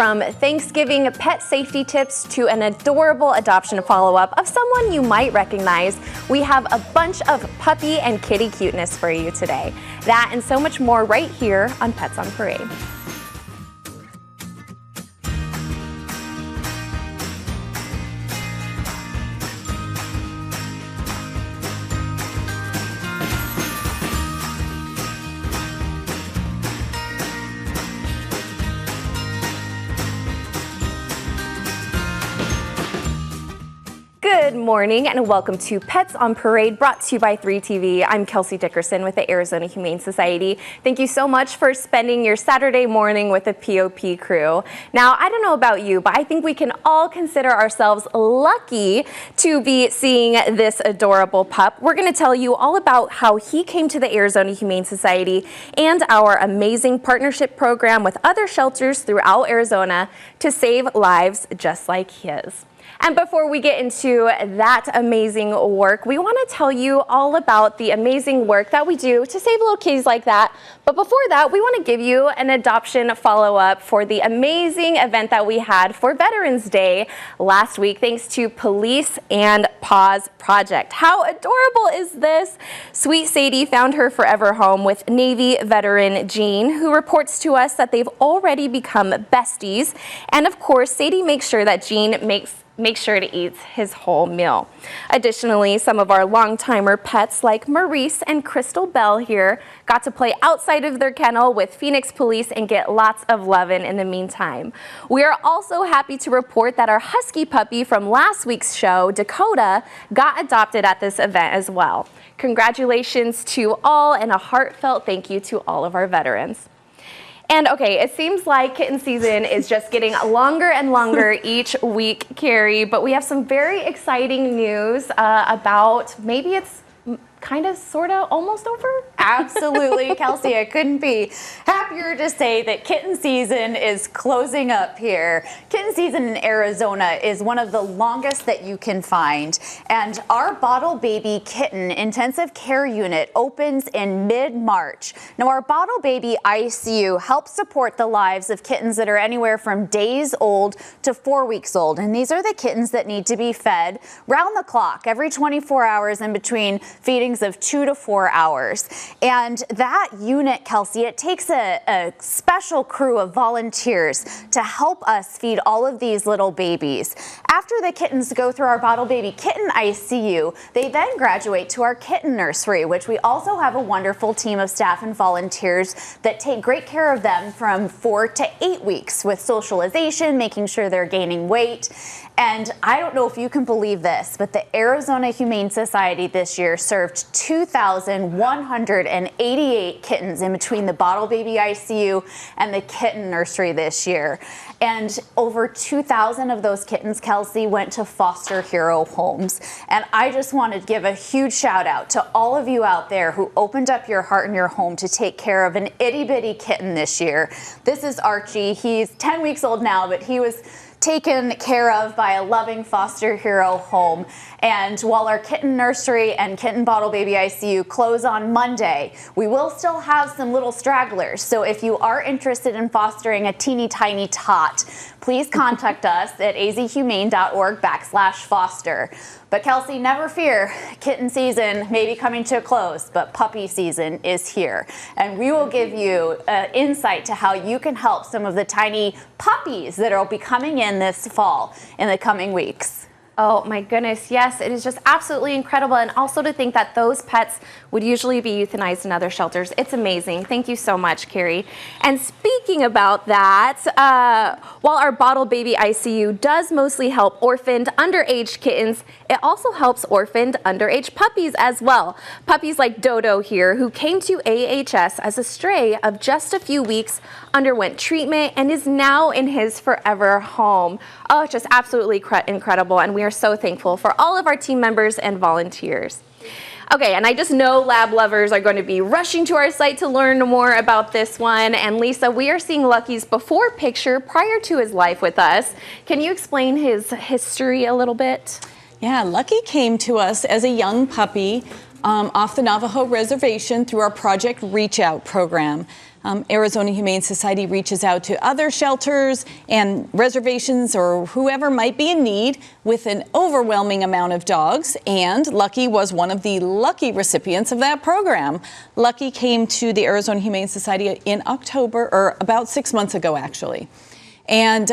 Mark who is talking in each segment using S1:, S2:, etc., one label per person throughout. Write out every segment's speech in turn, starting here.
S1: From Thanksgiving pet safety tips to an adorable adoption follow-up of someone you might recognize, we have a bunch of puppy and kitty cuteness for you today. That and so much more right here on Pets on Parade. Good morning and welcome to Pets on Parade, brought to you by 3TV. I'm Kelsey Dickerson with the Arizona Humane Society. Thank you so much for spending your Saturday morning with the POP crew. Now, I don't know about you, but I think we can all consider ourselves lucky to be seeing this adorable pup. We're going to tell you all about how he came to the Arizona Humane Society and our amazing partnership program with other shelters throughout Arizona to save lives just like his. And before we get into that amazing work, we want to tell you all about the amazing work that we do to save little kitties like that. But before that, we want to give you an adoption follow-up for the amazing event that we had for Veterans Day last week, thanks to Police and Paws Project. How adorable is this? Sweet Sadie found her forever home with Navy veteran Jean, who reports to us that they've already become besties. And of course, Sadie makes sure that Jean makes sure to eat his whole meal. Additionally, some of our long-timer pets like Maurice and Crystal Bell here got to play outside of their kennel with Phoenix Police and get lots of lovin' in the meantime. We are also happy to report that our husky puppy from last week's show, Dakota, got adopted at this event as well. Congratulations to all and a heartfelt thank you to all of our veterans. And okay, it seems like kitten season is just getting longer and longer each week, Carrie, but we have some very exciting news about maybe it's kind of, sort of, almost over?
S2: Absolutely, Kelsey, I couldn't be happier to say that kitten season is closing up here. Kitten season in Arizona is one of the longest that you can find, and our Bottle Baby Kitten Intensive Care Unit opens in mid-March. Now, our Bottle Baby ICU helps support the lives of kittens that are anywhere from days old to 4 weeks old, and these are the kittens that need to be fed round the clock, every 24 hours in between feedings of 2 to 4 hours. And that unit, Kelsey, it takes a special crew of volunteers to help us feed all of these little babies. After the kittens go through our Bottle Baby Kitten ICU, they then graduate to our kitten nursery, which we also have a wonderful team of staff and volunteers that take great care of them from 4 to 8 weeks with socialization, making sure they're gaining weight. And I don't know if you can believe this, but the Arizona Humane Society this year served 2,188 kittens in between the Bottle Baby ICU and the kitten nursery this year. And over 2,000 of those kittens, Kelsey, went to foster hero homes. And I just want to give a huge shout out to all of you out there who opened up your heart and your home to take care of an itty bitty kitten this year. This is Archie. He's 10 weeks old now, but he was taken care of by a loving foster hero home. And while our kitten nursery and kitten Bottle Baby ICU close on Monday, we will still have some little stragglers. So if you are interested in fostering a teeny tiny tot, please contact us at azhumane.org/foster. But Kelsey, never fear, kitten season may be coming to a close, but puppy season is here. And we will give you insight to how you can help some of the tiny puppies that will be coming in this fall in the coming weeks.
S1: Oh my goodness, yes, it is just absolutely incredible. And also to think that those pets would usually be euthanized in other shelters. It's amazing. Thank you so much, Carrie. And speaking about that, while our Bottle Baby ICU does mostly help orphaned underage kittens, it also helps orphaned underage puppies as well. Puppies like Dodo here, who came to AHS as a stray of just a few weeks, underwent treatment, and is now in his forever home. Oh, just absolutely incredible. And we are so thankful for all of our team members and volunteers. Okay, and I just know lab lovers are going to be rushing to our site to learn more about this one. And Lisa, we are seeing Lucky's before picture prior to his life with us. Can you explain his history a little bit?
S3: Yeah, Lucky came to us as a young puppy off the Navajo Reservation through our Project Reach Out program. Arizona Humane Society reaches out to other shelters and reservations or whoever might be in need with an overwhelming amount of dogs, and Lucky was one of the lucky recipients of that program. Lucky came to the Arizona Humane Society in October, or about 6 months ago, actually. And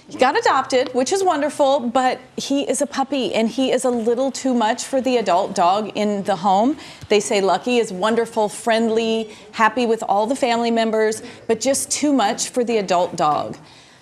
S3: he got adopted, which is wonderful, but he is a puppy and he is a little too much for the adult dog in the home. They say Lucky is wonderful, friendly, happy with all the family members, but just too much for the adult dog.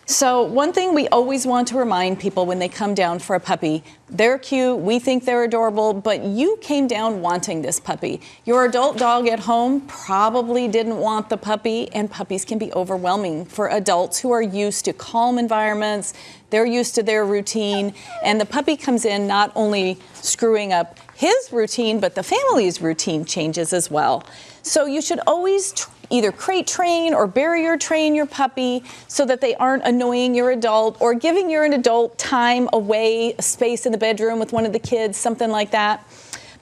S3: So one thing we always want to remind people when they come down for a puppy, they're cute, we think they're adorable, but you came down wanting this puppy. Your adult dog at home probably didn't want the puppy, and puppies can be overwhelming for adults who are used to calm environments, they're used to their routine, and the puppy comes in not only screwing up his routine, but the family's routine changes as well. So you should always either crate train or barrier train your puppy so that they aren't annoying your adult, or giving your adult time away, a space in the bedroom with one of the kids, something like that.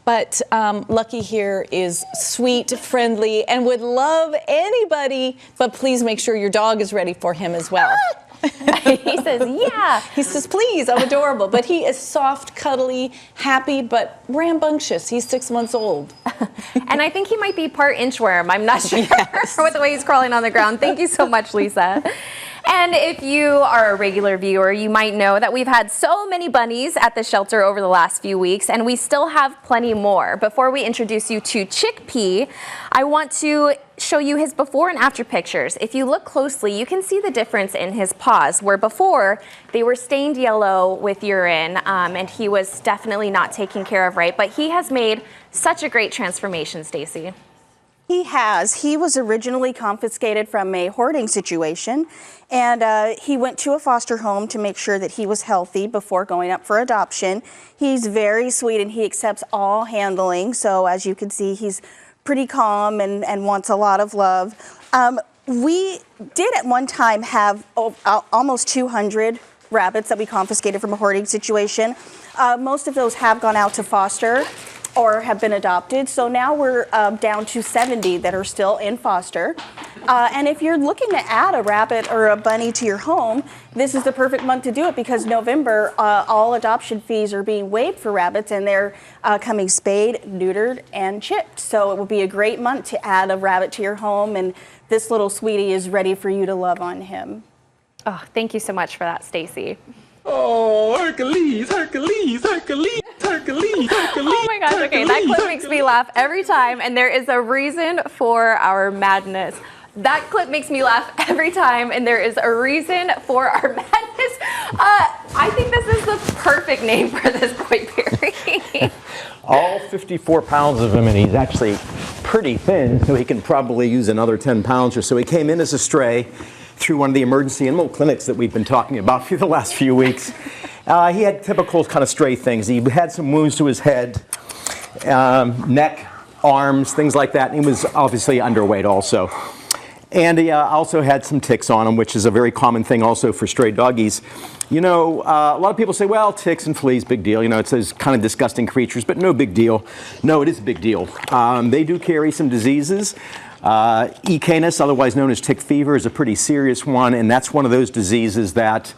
S3: But Lucky here is sweet, friendly, and would love anybody, but please make sure your dog is ready for him as well.
S1: He says, yeah.
S3: He says, please, I'm adorable. But he is soft, cuddly, happy, but rambunctious. He's 6 months old.
S1: And I think he might be part inchworm. I'm not sure
S3: Yes.
S1: with the way he's crawling on the ground. Thank you so much, Lisa. And if you are a regular viewer, you might know that we've had so many bunnies at the shelter over the last few weeks, and we still have plenty more. Before we introduce you to Chickpea, I want to show you his before and after pictures. If you look closely, you can see the difference in his paws, where before they were stained yellow with urine, and he was definitely not taken care of right, but he has made such a great transformation, Stacy.
S4: He has. He was originally confiscated from a hoarding situation, and he went to a foster home to make sure that he was healthy before going up for adoption. He's very sweet and he accepts all handling. So as you can see, he's pretty calm and wants a lot of love. We did at one time have almost 200 rabbits that we confiscated from a hoarding situation. Most of those have gone out to foster or have been adopted. So now we're down to 70 that are still in foster. And if you're looking to add a rabbit or a bunny to your home, this is the perfect month to do it, because November, all adoption fees are being waived for rabbits, and they're coming spayed, neutered, and chipped. So it will be a great month to add a rabbit to your home, and this little sweetie is ready for you to love on him.
S1: Oh, thank you so much for that, Stacy.
S5: Oh, Hercules, Hercules, Hercules, Hercules, Hercules.
S1: Oh my gosh, okay, that clip makes me laugh every time, and there is a reason for our madness. That clip makes me laugh every time, and there is a reason for our madness. I think this is the perfect name for this boy, Perry.
S5: All 54 pounds of him, and he's actually pretty thin, so he can probably use another 10 pounds or so. He came in as a stray through one of the emergency animal clinics that we've been talking about for the last few weeks. He had typical kind of stray things. He had some wounds to his head, neck, arms, things like that, and he was obviously underweight also. And he also had some ticks on him, which is a very common thing also for stray doggies. You know, a lot of people say, well, ticks and fleas, big deal. You know, it's those kind of disgusting creatures, but no big deal. No, it is a big deal. They do carry some diseases. E. canis, otherwise known as tick fever, is a pretty serious one, and that's one of those diseases that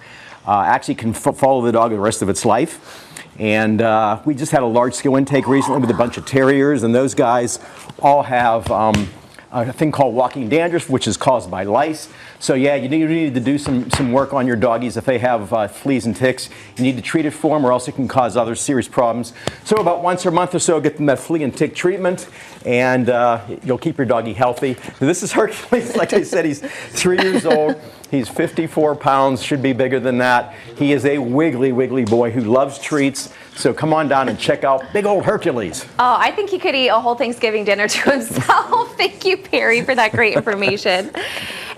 S5: actually can follow the dog the rest of its life. And we just had a large-scale intake recently with a bunch of terriers, and those guys all have a thing called walking dandruff, which is caused by lice. So yeah, you need to do some work on your doggies. If they have fleas and ticks, you need to treat it for them, or else it can cause other serious problems. So about once a month or so, get them that flea and tick treatment, and you'll keep your doggie healthy. So this is Hercules. Like I said, he's 3 years old. He's 54 pounds, should be bigger than that. He is a wiggly boy who loves treats. So come on down and check out big old Hercules.
S1: Oh, I think he could eat a whole Thanksgiving dinner to himself. Thank you, Perry, for that great information.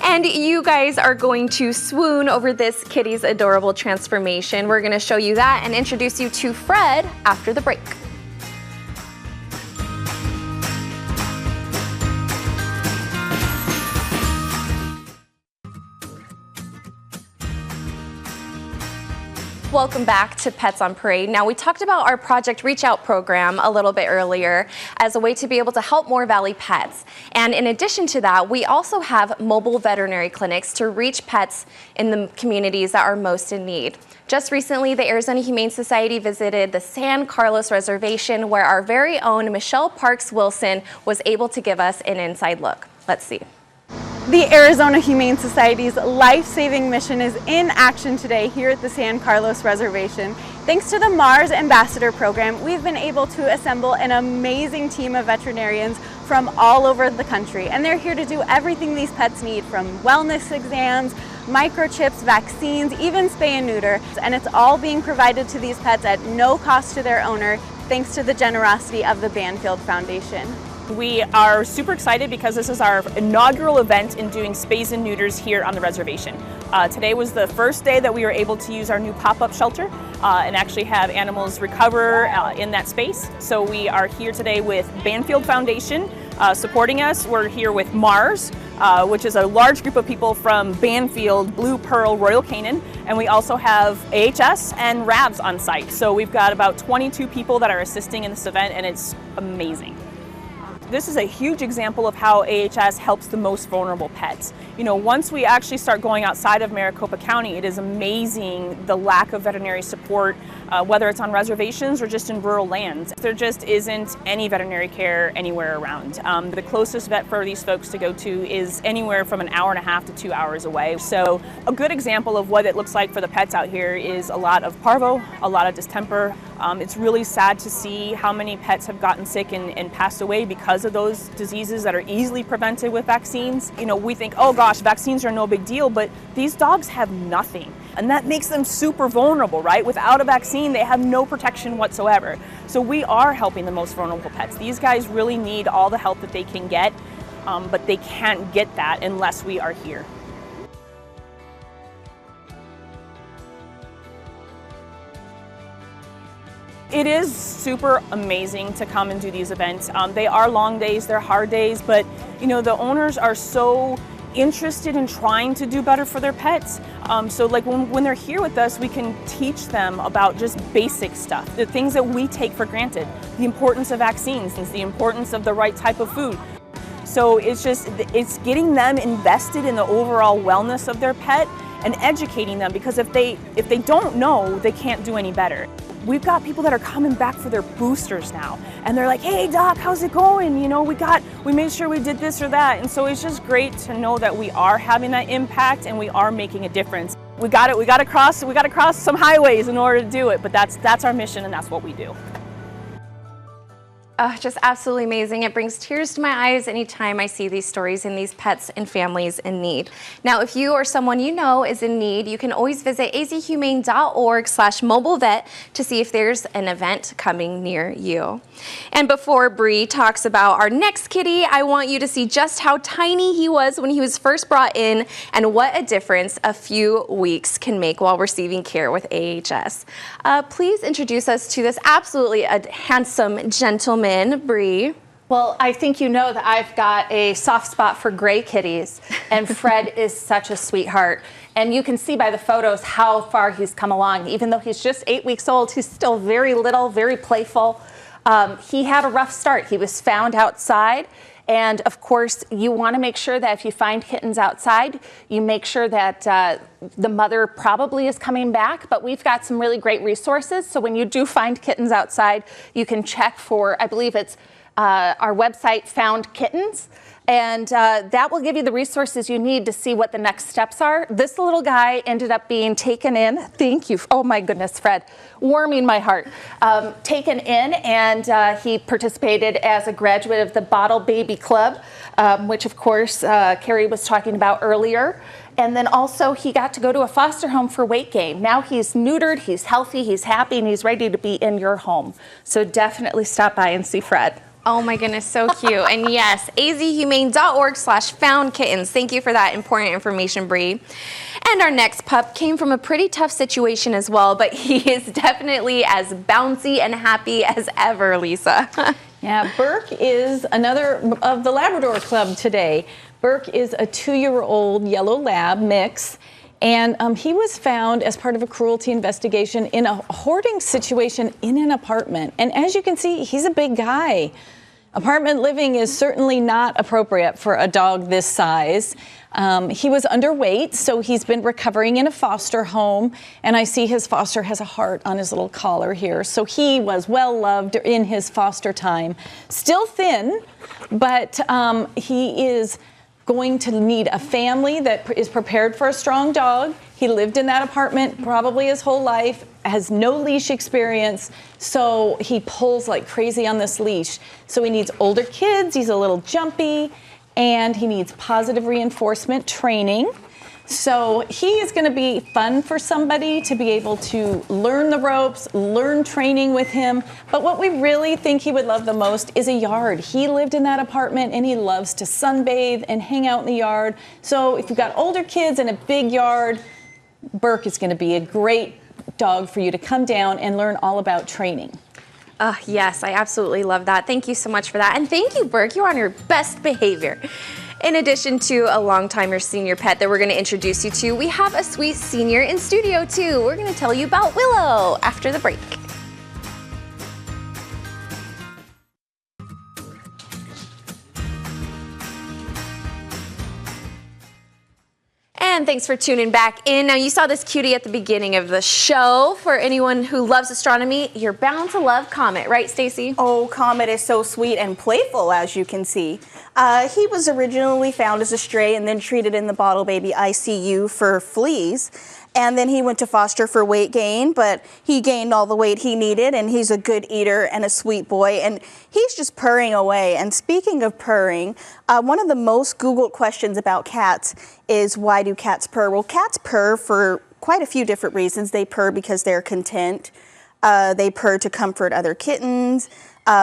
S1: And you guys are going to swoon over this kitty's adorable transformation. We're going to show you that and introduce you to Fred after the break. Welcome back to Pets on Parade. Now, we talked about our Project Reach Out program a little bit earlier as a way to be able to help more Valley pets. And in addition to that, we also have mobile veterinary clinics to reach pets in the communities that are most in need. Just recently, the Arizona Humane Society visited the San Carlos Reservation, where our very own Michelle Parks Wilson was able to give us an inside look. Let's see.
S6: The Arizona Humane Society's life-saving mission is in action today here at the San Carlos Reservation. Thanks to the Mars Ambassador Program, we've been able to assemble an amazing team of veterinarians from all over the country, and they're here to do everything these pets need, from wellness exams, microchips, vaccines, even spay and neuter, and it's all being provided to these pets at no cost to their owner, thanks to the generosity of the Banfield Foundation.
S7: We are super excited because this is our inaugural event in doing spays and neuters here on the reservation. Today was the first day that we were able to use our new pop-up shelter and actually have animals recover in that space. So we are here today with Banfield Foundation supporting us. We're here with Mars, which is a large group of people from Banfield, Blue Pearl, Royal Canin, and we also have AHS and RAVs on site. So we've got about 22 people that are assisting in this event, and it's amazing. This is a huge example of how AHS helps the most vulnerable pets. You know, once we actually start going outside of Maricopa County, it is amazing the lack of veterinary support, whether it's on reservations or just in rural lands. There just isn't any veterinary care anywhere around. The closest vet for these folks to go to is anywhere from an hour and a half to 2 hours away. So a good example of what it looks like for the pets out here is a lot of parvo, a lot of distemper. It's really sad to see how many pets have gotten sick and passed away because of those diseases that are easily prevented with vaccines. You know, we think, oh gosh, vaccines are no big deal, but these dogs have nothing. And that makes them super vulnerable, right? Without a vaccine, they have no protection whatsoever. So we are helping the most vulnerable pets. These guys really need all the help that they can get, but they can't get that unless we are here. It is super amazing to come and do these events. They are long days, they're hard days, but you know, the owners are so interested in trying to do better for their pets. So like when they're here with us, we can teach them about just basic stuff, the things that we take for granted, the importance of vaccines, the importance of the right type of food. So it's getting them invested in the overall wellness of their pet and educating them, because if they don't know, they can't do any better. We've got people that are coming back for their boosters now, and they're like, hey doc, how's it going? You know, we made sure we did this or that. And so it's just great to know that we are having that impact and we are making a difference. We got to cross some highways in order to do it, but that's our mission and that's what we do.
S1: Just absolutely amazing. It brings tears to my eyes anytime I see these stories and these pets and families in need. Now, if you or someone you know is in need, you can always visit azhumane.org/mobilevet to see if there's an event coming near you. And before Bree talks about our next kitty, I want you to see just how tiny he was when he was first brought in and what a difference a few weeks can make while receiving care with AHS. Please introduce us to this absolutely handsome gentleman, Bree.
S8: Well, I think you know that I've got a soft spot for gray kitties, and Fred is such a sweetheart. And you can see by the photos how far he's come along. Even though he's just 8 weeks old, he's still very little, very playful. He had a rough start. He was found outside. And of course, you want to make sure that if you find kittens outside, you make sure that the mother probably is coming back. But we've got some really great resources. So when you do find kittens outside, you can check for, I believe it's our website, Found Kittens. And that will give you the resources you need to see what the next steps are. This little guy ended up being taken in. Thank you. Oh my goodness, Fred, warming my heart. Taken in, and he participated as a graduate of the Bottle Baby Club, which of course Carrie was talking about earlier. And then also he got to go to a foster home for weight gain. Now he's neutered, he's healthy, he's happy, and he's ready to be in your home. So definitely stop by and see Fred.
S1: Oh my goodness, so cute. And yes, azhumane.org/foundkittens. Thank you for that important information, Bree. And our next pup came from a pretty tough situation as well, but he is definitely as bouncy and happy as ever, Lisa.
S3: Yeah, Burke is another of the Labrador Club today. Burke is a 2-year-old yellow lab mix, And he was found as part of a cruelty investigation in a hoarding situation in an apartment. And as you can see, he's a big guy. Apartment living is certainly not appropriate for a dog this size. He was underweight, so he's been recovering in a foster home. And I see his foster has a heart on his little collar here. So he was well loved in his foster time. Still thin, but he is going to need a family that is prepared for a strong dog. He lived in that apartment probably his whole life, has no leash experience, so he pulls like crazy on this leash. So he needs older kids, he's a little jumpy, and he needs positive reinforcement training. So he is going to be fun for somebody to be able to learn the ropes, learn training with him. But what we really think he would love the most is a yard. He lived in that apartment and he loves to sunbathe and hang out in the yard. So if you've got older kids and a big yard, Burke is going to be a great dog for you to come down and learn all about training.
S1: Yes, I absolutely love that. Thank you so much for that. And thank you, Burke. You're on your best behavior. In addition to a long-timer senior pet that we're going to introduce you to, we have a sweet senior in studio too. We're going to tell you about Willow after the break. And thanks for tuning back in. Now, you saw this cutie at the beginning of the show. For anyone who loves astronomy, you're bound to love Comet, right, Stacy?
S4: Oh, Comet is so sweet and playful, as you can see. He was originally found as a stray and then treated in the Bottle Baby ICU for fleas. And then he went to foster for weight gain, but he gained all the weight he needed, and he's a good eater and a sweet boy, and he's just purring away. And speaking of purring, one of the most Googled questions about cats is, why do cats purr? Well, cats purr for quite a few different reasons. They purr because they're content. They purr to comfort other kittens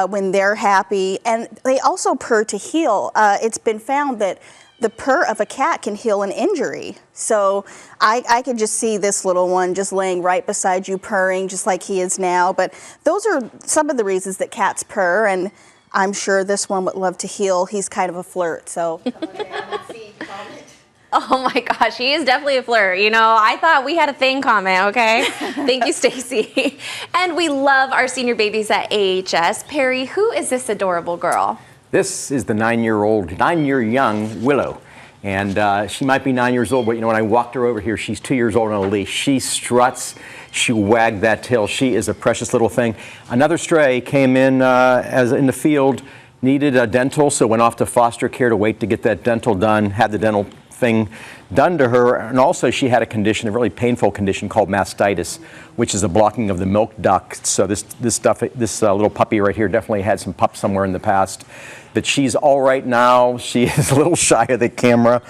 S4: when they're happy, and they also purr to heal. It's been found that the purr of a cat can heal an injury. So I could just see this little one just laying right beside you purring just like he is now. But those are some of the reasons that cats purr, and I'm sure this one would love to heal. He's kind of a flirt, so.
S1: Oh my gosh, he is definitely a flirt. You know, I thought we had a thing, Comet, okay? Thank you, Stacy. And we love our senior babies at AHS. Perry, who is this adorable girl?
S5: This is the 9-year young Willow. And she might be 9 years old, but you know, when I walked her over here, she's 2 years old on a leash. She struts, she wagged that tail. She is a precious little thing. Another stray came in as in the field, needed a dental, so went off to foster care to wait to get that dental done, had the dental thing done to her, and also she had a condition, a really painful condition called mastitis, which is a blocking of the milk duct. So this little puppy right here definitely had some pups somewhere in the past. But she's all right now. She is a little shy of the camera,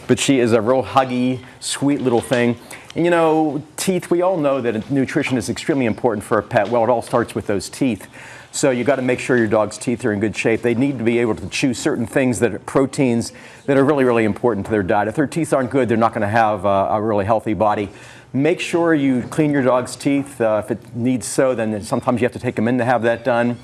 S5: but she is a real huggy, sweet little thing. And you know, teeth, we all know that nutrition is extremely important for a pet. Well, it all starts with those teeth. So you got to make sure your dog's teeth are in good shape. They need to be able to chew certain things that are proteins that are really, really important to their diet. If their teeth aren't good, they're not going to have a really healthy body. Make sure you clean your dog's teeth. If it needs so, then sometimes you have to take them in to have that done.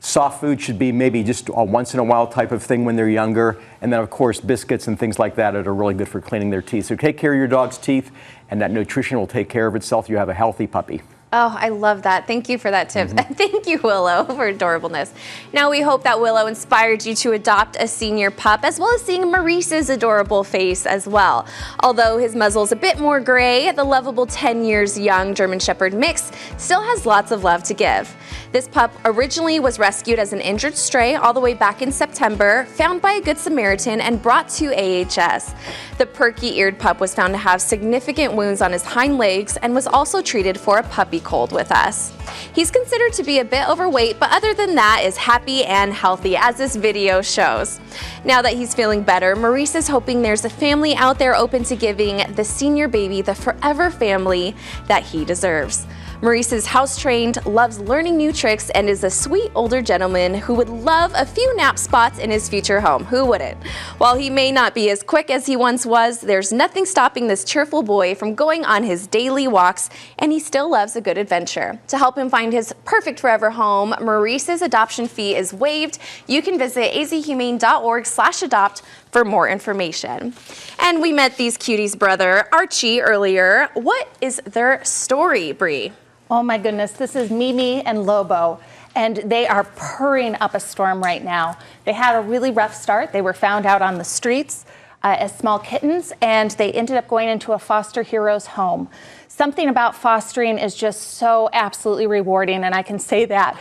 S5: Soft food should be maybe just a once in a while type of thing when they're younger. And then, of course, biscuits and things like that are really good for cleaning their teeth. So take care of your dog's teeth, and that nutrition will take care of itself. You have a healthy puppy.
S1: Oh, I love that. Thank you for that tip. Thank you, Willow, for adorableness. Now, we hope that Willow inspired you to adopt a senior pup, as well as seeing Maurice's adorable face as well. Although his muzzle's a bit more gray, the lovable 10 years young German Shepherd mix still has lots of love to give. This pup originally was rescued as an injured stray all the way back in September, found by a Good Samaritan and brought to AHS. The perky-eared pup was found to have significant wounds on his hind legs and was also treated for a puppy cold with us. He's considered to be a bit overweight, but other than that is happy and healthy, as this video shows. Now that he's feeling better, Maurice is hoping there's a family out there open to giving the senior baby the forever family that he deserves. Maurice is house-trained, loves learning new tricks, and is a sweet older gentleman who would love a few nap spots in his future home. Who wouldn't? While he may not be as quick as he once was, there's nothing stopping this cheerful boy from going on his daily walks, and he still loves a good adventure. To help him find his perfect forever home, Maurice's adoption fee is waived. You can visit azhumane.org/adopt for more information. And we met these cuties' brother, Archie, earlier. What is their story, Bree?
S8: Oh my goodness, this is Mimi and Lobo, and they are purring up a storm right now. They had a really rough start. They were found out on the streets as small kittens, and they ended up going into a foster hero's home. Something about fostering is just so absolutely rewarding, and I can say that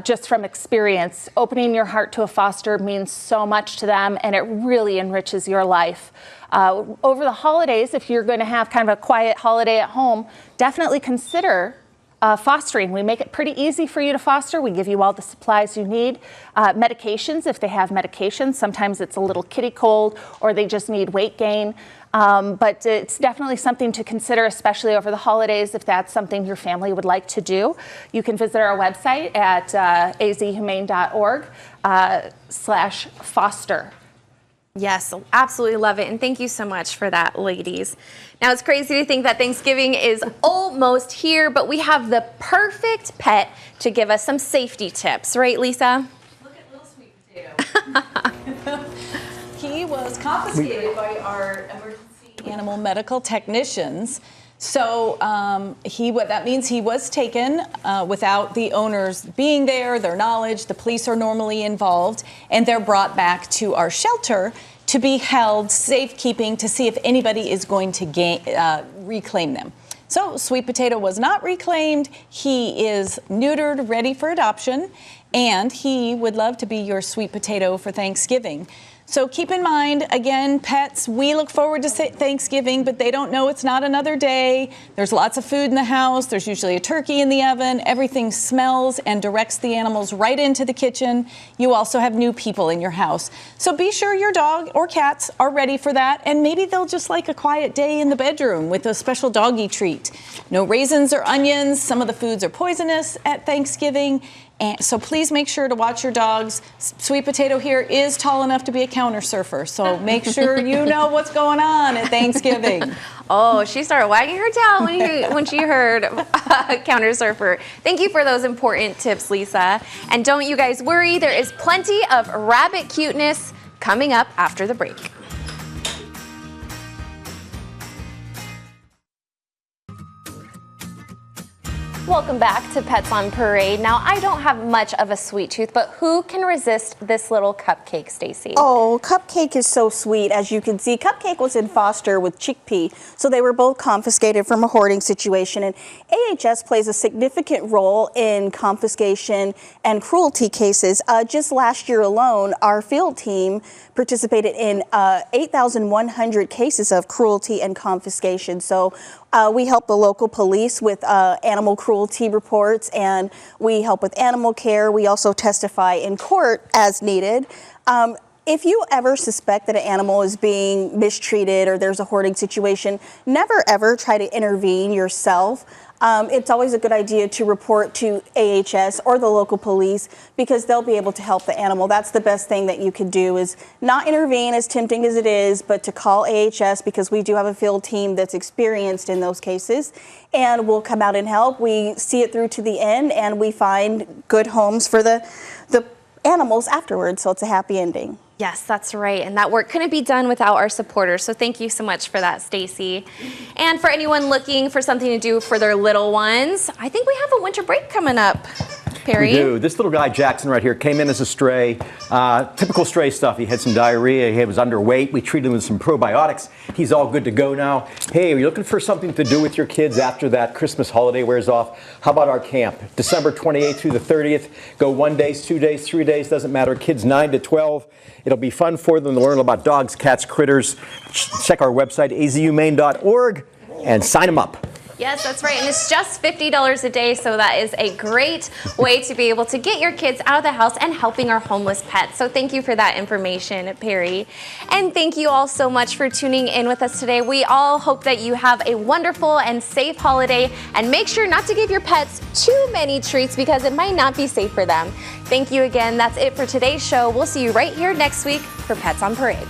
S8: just from experience. Opening your heart to a foster means so much to them, and it really enriches your life. Over the holidays, if you're going to have kind of a quiet holiday at home, definitely consider fostering. We make it pretty easy for you to foster. We give you all the supplies you need. Medications, if they have medications, sometimes it's a little kitty cold or they just need weight gain. But it's definitely something to consider, especially over the holidays, if that's something your family would like to do. You can visit our website at azhumane.org/foster.
S1: Yes, absolutely love it. And thank you so much for that, ladies. Now, it's crazy to think that Thanksgiving is almost here, but we have the perfect pet to give us some safety tips. Right, Lisa?
S3: Look at little sweet potato. He was confiscated by our emergency animal medical technicians. So that means he was taken without the owners being there, their knowledge. The police are normally involved, and they're brought back to our shelter to be held safekeeping to see if anybody is going to reclaim them. So Sweet Potato was not reclaimed. He is neutered, ready for adoption, and he would love to be your sweet potato for Thanksgiving. So keep in mind, again, pets, we look forward to Thanksgiving, but they don't know it's not another day. There's lots of food in the house. There's usually a turkey in the oven. Everything smells and directs the animals right into the kitchen. You also have new people in your house. So be sure your dog or cats are ready for that, and maybe they'll just like a quiet day in the bedroom with a special doggy treat. No raisins or onions. Some of the foods are poisonous at Thanksgiving. And so please make sure to watch your dogs. Sweet Potato here is tall enough to be a counter surfer, so make sure you know what's going on at Thanksgiving.
S1: Oh, she started wagging her tail when she heard counter surfer. Thank you for those important tips, Lisa. And don't you guys worry, there is plenty of rabbit cuteness coming up after the break. Welcome back to Pets on Parade. Now, I don't have much of a sweet tooth, but who can resist this little Cupcake, Stacy?
S4: Oh, Cupcake is so sweet. As you can see, Cupcake was in foster with Chickpea, so they were both confiscated from a hoarding situation. And AHS plays a significant role in confiscation and cruelty cases. Just last year alone, our field team participated in 8,100 cases of cruelty and confiscation. So we help the local police with animal cruelty reports, and we help with animal care. We also testify in court as needed. If you ever suspect that an animal is being mistreated or there's a hoarding situation, never ever try to intervene yourself. It's always a good idea to report to AHS or the local police because they'll be able to help the animal. That's the best thing that you can do, is not intervene, as tempting as it is, but to call AHS because we do have a field team that's experienced in those cases, and we'll come out and help. We see it through to the end, and we find good homes for the animals afterwards, so it's a happy ending.
S1: Yes, that's right. And that work couldn't be done without our supporters. So thank you so much for that, Stacy. And for anyone looking for something to do for their little ones, I think we have a winter break coming up. Perry?
S5: We do. This little guy, Jackson, right here, came in as a stray. Typical stray stuff. He had some diarrhea. He was underweight. We treated him with some probiotics. He's all good to go now. Hey, are you looking for something to do with your kids after that Christmas holiday wears off? How about our camp? December 28th through the 30th. Go 1 day, 2 days, 3 days, doesn't matter. Kids 9 to 12. It'll be fun for them to learn about dogs, cats, critters. Check our website, azhumane.org, and sign them up.
S1: Yes, that's right. And it's just $50 a day, so that is a great way to be able to get your kids out of the house and helping our homeless pets. So thank you for that information, Perry. And thank you all so much for tuning in with us today. We all hope that you have a wonderful and safe holiday, and make sure not to give your pets too many treats because it might not be safe for them. Thank you again. That's it for today's show. We'll see you right here next week for Pets on Parade.